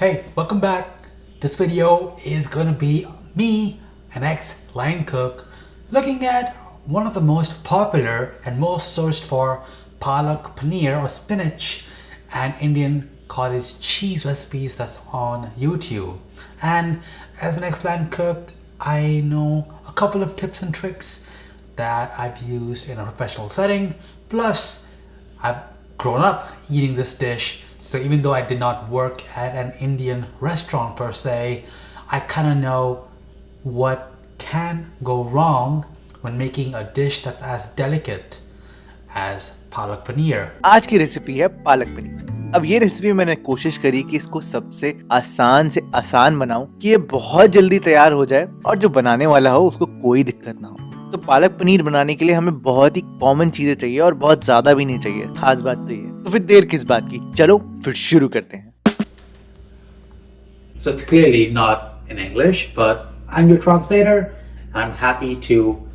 Hey, welcome back. This video is gonna be me, an ex-line cook, looking at one of the most popular and most searched for Palak Paneer or spinach and Indian cottage cheese recipes that's on YouTube. And as an ex-line cook, I know a couple of tips and tricks that I've used in a professional setting. Plus, I've grown up eating this dish, so even though I did not work at an Indian restaurant per se, I kind of know what can go wrong when making a dish that's as delicate as palak paneer. आज की recipe है पालक पनीर। अब ये recipe मैंने कोशिश करी कि इसको सबसे आसान से आसान बनाऊं कि ये बहुत जल्दी तैयार हो जाए और जो बनाने वाला हो उसको कोई दिक्कत ना हो। तो पालक पनीर बनाने के लिए हमें बहुत ही कॉमन चीजें चाहिए और बहुत ज्यादा भी नहीं चाहिए, खास बात तो ये। तो फिर देर किस बात की, चलो फिर शुरू करते हैं। So it's clearly not in English, but I'm your translator. I'm happy to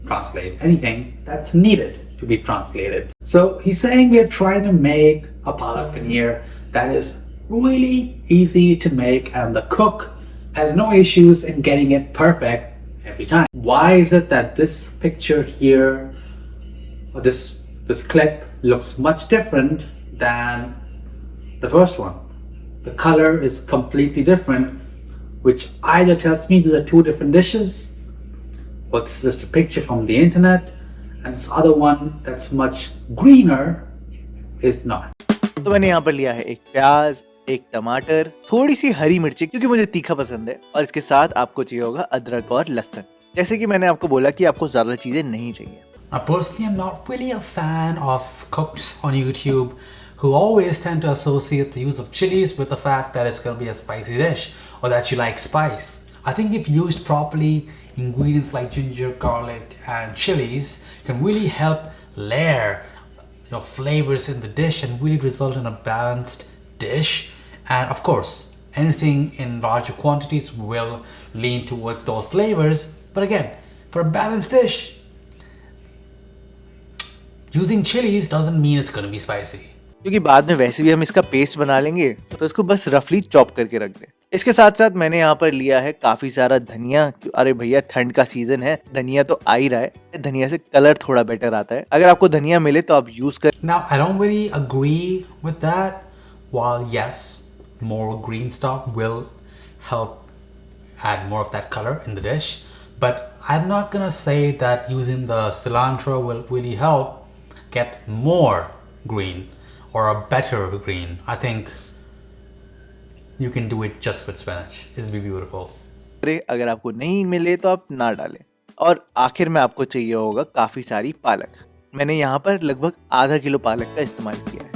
translate anything that's needed to be translated. So he's saying we're trying to make a palak paneer that is really easy to make, and the cook has no issues in getting it perfect every time. Why is it that this picture here, or this clip, looks much different than the first one? The color is completely different, which either tells me these are two different dishes, or this is just a picture from the internet, and this other one that's much greener is not. तो मैंने यहाँ पर लिया है एक प्याज, एक टमाटर, थोड़ी सी हरी मिर्ची क्योंकि मुझे तीखा पसंद है, और इसके साथ आपको चाहिए होगा अदरक और लहसुन। जैसे कि मैंने आपको बोला कि आपको ज्यादा चीजें नहीं चाहिए। Now, personally, I'm not really a fan of cooks on YouTube who always tend to associate the use of chilies with the fact that it's going to be a spicy dish or that you like spice. I think if used properly, ingredients like ginger, garlic, and chilies can really help layer your flavors in the dish and really result in a balanced dish. And of course, anything in larger quantities will lean towards those flavors. But again, for a balanced dish, using chilies doesn't mean it's going to be spicy. क्योंकि बाद में वैसे भी हम इसका paste बना लेंगे, तो इसको बस रफली चॉप करके रख दे। इसके साथ साथ मैंने यहाँ पर लिया है काफी सारा धनिया। अरे भैया, ठंड का सीजन है, धनिया तो आ ही रहा है। धनिया से कलर थोड़ा बेटर आता है। अगर आपको धनिया मिले तो आप यूज कर। Now, I don't really agree with that. While yes, more green stuff will help add more of that color in the dish, but I'm not gonna say that using the cilantro will really help get more green or a better green. I think you can do it just with spinach. It'll be beautiful. अगर आपको नहीं मिले तो आप ना डालें। और आखिर में आपको चाहिए होगा काफी सारी पालक। मैंने यहाँ पर लगभग आधा किलो पालक का इस्तेमाल किया है।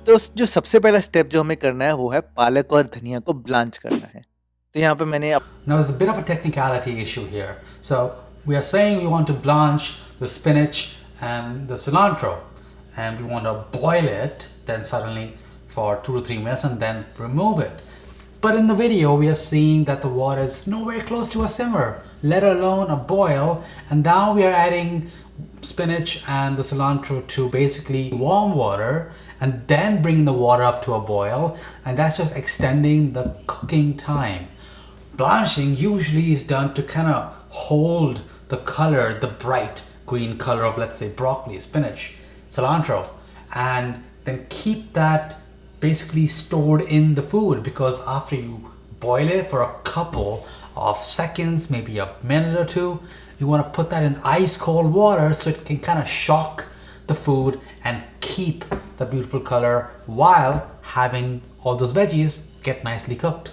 तो जो सबसे पहला स्टेप जो हमें करना है वो है पालक और धनिया को ब्लांच करना है। तो यहाँ पे मैंने Now there's a bit of a technicality issue here. So we are saying we want to blanch the spinach and the cilantro, and we want to boil it then suddenly for 2 to 3 minutes and then remove it. But in the video we are seeing that the water is nowhere close to a simmer, let alone a boil, and now we are adding spinach and the cilantro to basically warm water and then bringing the water up to a boil, and that's just extending the cooking time. Blanching usually is done to kind of hold the color, the bright green color of, let's say, broccoli, spinach, cilantro, and then keep that basically stored in the food, because after you boil it for a couple of seconds, maybe a minute or two, you want to put that in ice cold water so it can kind of shock the food and keep the beautiful color while having all those veggies get nicely cooked.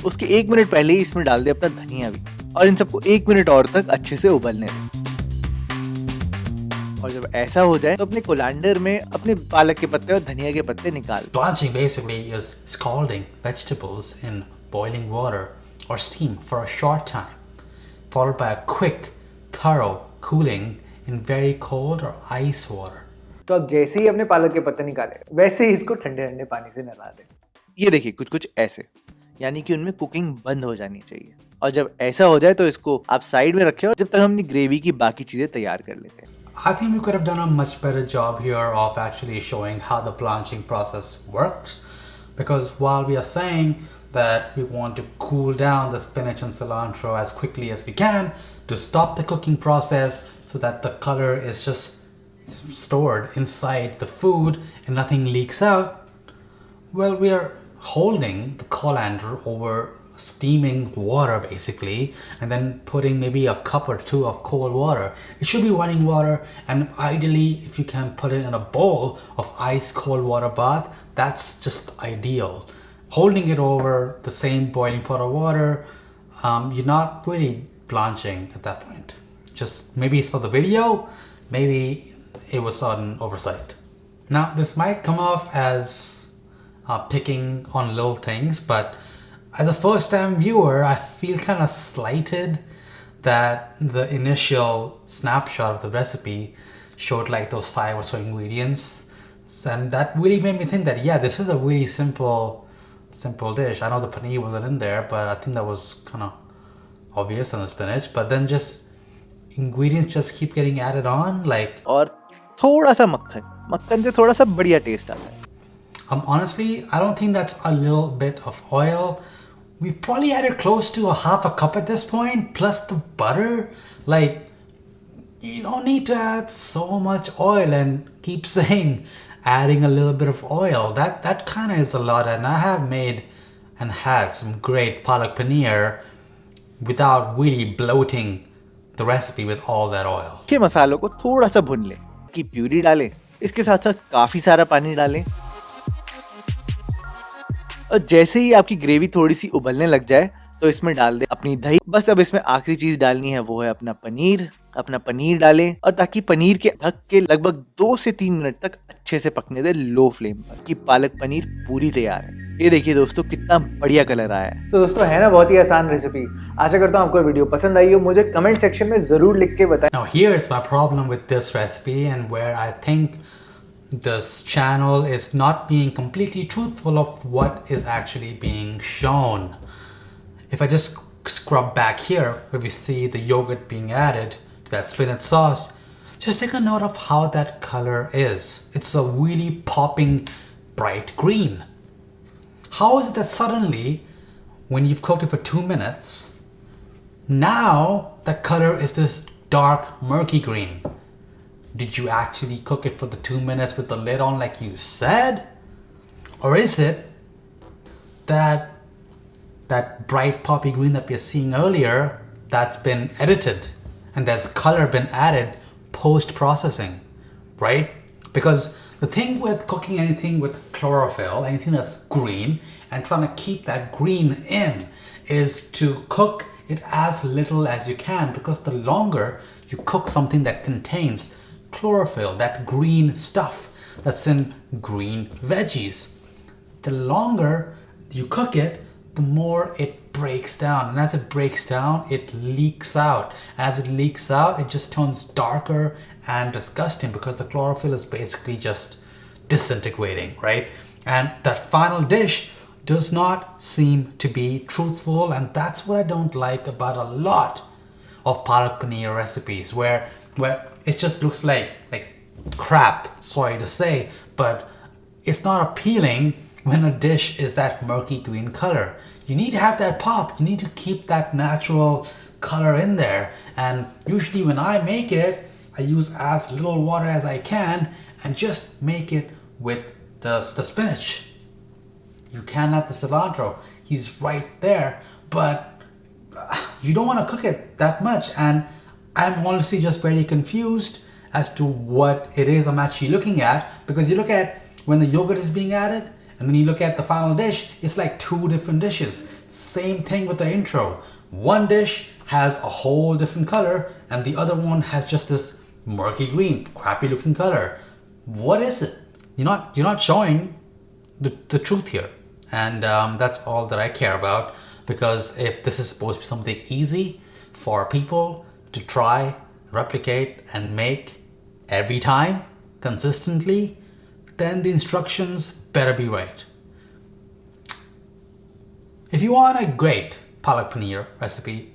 उसके 1 minute पहले ही इसमें डाल दे अपना धनिया भी, और इन सबको 1 minute और तक अच्छे से उबलने दे। और जब ऐसा हो जाए तो अपने कोलांडर में अपने पालक के पत्ते और धनिया के पत्ते निकाल। Blanching basically is scalding vegetables in boiling water or steam for a short time, followed by a quick, thorough cooling in very cold or ice water. तो अब जैसे ही अपने पालक के पत्ते निकाले, वैसे ही इसको ठंडे ठंडे पानी से नहला दे। ये देखिए कुछ कुछ ऐसे, यानी कि उनमें कुकिंग बंद हो जानी चाहिए। और जब ऐसा हो जाए तो इसको आप साइड में रखें और जब तक हम ग्रेवी की बाकी चीजें तैयार कर लेते हैं। I think we could have done a much better job here of actually showing how the blanching process works. because while we are saying that we want to cool down the spinach and cilantro as quickly as we can to stop the cooking process so that the color is just stored inside the food and nothing leaks out, well, we are holding the colander over steaming water basically, and then putting maybe a cup or two of cold water. It should be running water, and ideally if you can put it in a bowl of ice cold water bath, that's just ideal. Holding it over the same boiling pot of water, you're not really blanching at that point. Just maybe it's for the video, maybe it was an oversight. Now this might come off as picking on little things, but as a first-time viewer, I feel kind of slighted that the initial snapshot of the recipe showed like those 5 or so ingredients, and that really made me think that yeah, this is a really simple dish. I know the paneer wasn't in there, but I think that was kind of obvious on the spinach, but then just ingredients just keep getting added on, like, और थोड़ा सा मक्खन से थोड़ा सा बढ़िया test आता है. honestly, I don't think that's a little bit of oil. We probably added close to a half a cup at this point, plus the butter. Like, you don't need to add so much oil and keep saying adding a little bit of oil. That kind of is a lot, and I have made and had some great palak paneer without really bloating the recipe with all that oil. के मसालों को थोड़ा सा भून लें, की puree डालें, इसके साथ साथ काफी सारा पानी डालें, और जैसे ही आपकी ग्रेवी थोड़ी सी उबलने लग जाए तो इसमें डाल दें अपनी दही. बस अब इसमें आखिरी चीज डालनी है, वो है अपना पनीर डालें, और ताकि पनीर के ढक के लगभग 2 से 3 मिनट तक अच्छे से पकने दें लो फ्लेम पर. कि पालक पनीर पूरी तैयार है. ये देखिए दोस्तों कितना बढ़िया कलर आया है. तो दोस्तों है ना बहुत ही आसान रेसिपी. आशा करता हूँ आपको वीडियो पसंद आई हो. मुझे कमेंट सेक्शन में जरूर लिख के बताएं. Now here's my problem with this recipe, and where I think this channel is not being completely truthful of what is actually being shown. If I just scrub back here where we see the yogurt being added to that spinach sauce, just take a note of how that color is. It's a really popping bright green. How is it that suddenly, when you've cooked it for 2 minutes, now the color is this dark murky green? Did you actually cook it for the 2 minutes with the lid on like you said? Or is it that bright poppy green that we are seeing earlier, that's been edited and there's color been added post-processing, right? Because the thing with cooking anything with chlorophyll, anything that's green, and trying to keep that green in, is to cook it as little as you can, because the longer you cook something that contains chlorophyll, that green stuff that's in green veggies, the longer you cook it, the more it breaks down, and as it breaks down, it leaks out. As it leaks out, it just turns darker and disgusting, because the chlorophyll is basically just disintegrating, right? And that final dish does not seem to be truthful, and that's what I don't like about a lot of palak paneer recipes, where it just looks like crap, sorry to say, but it's not appealing when a dish is that murky green color. You need to have that pop. You need to keep that natural color in there. And usually when I make it, I use as little water as I can and just make it with the spinach. You can add the cilantro. He's right there, but you don't want to cook it that much. And I'm honestly just very confused as to what it is I'm actually looking at, because you look at when the yogurt is being added, and then you look at the final dish, it's like 2 different dishes. Same thing with the intro. One dish has a whole different color, and the other one has just this murky green, crappy looking color. What is it? You're not showing the truth here. And that's all that I care about, because if this is supposed to be something easy for people to try, replicate, and make every time, consistently, then the instructions better be right. If you want a great palak paneer recipe,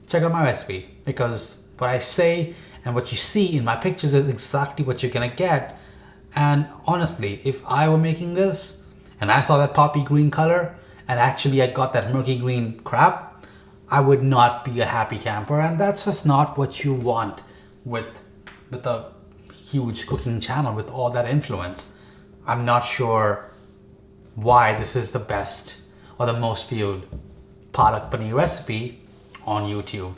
check out my recipe, because what I say and what you see in my pictures is exactly what you're gonna get. And honestly, if I were making this and I saw that poppy green color, and actually I got that murky green crap, I would not be a happy camper, and that's just not what you want with a huge cooking channel with all that influence. I'm not sure why this is the best or the most viewed Palak Paneer recipe on YouTube.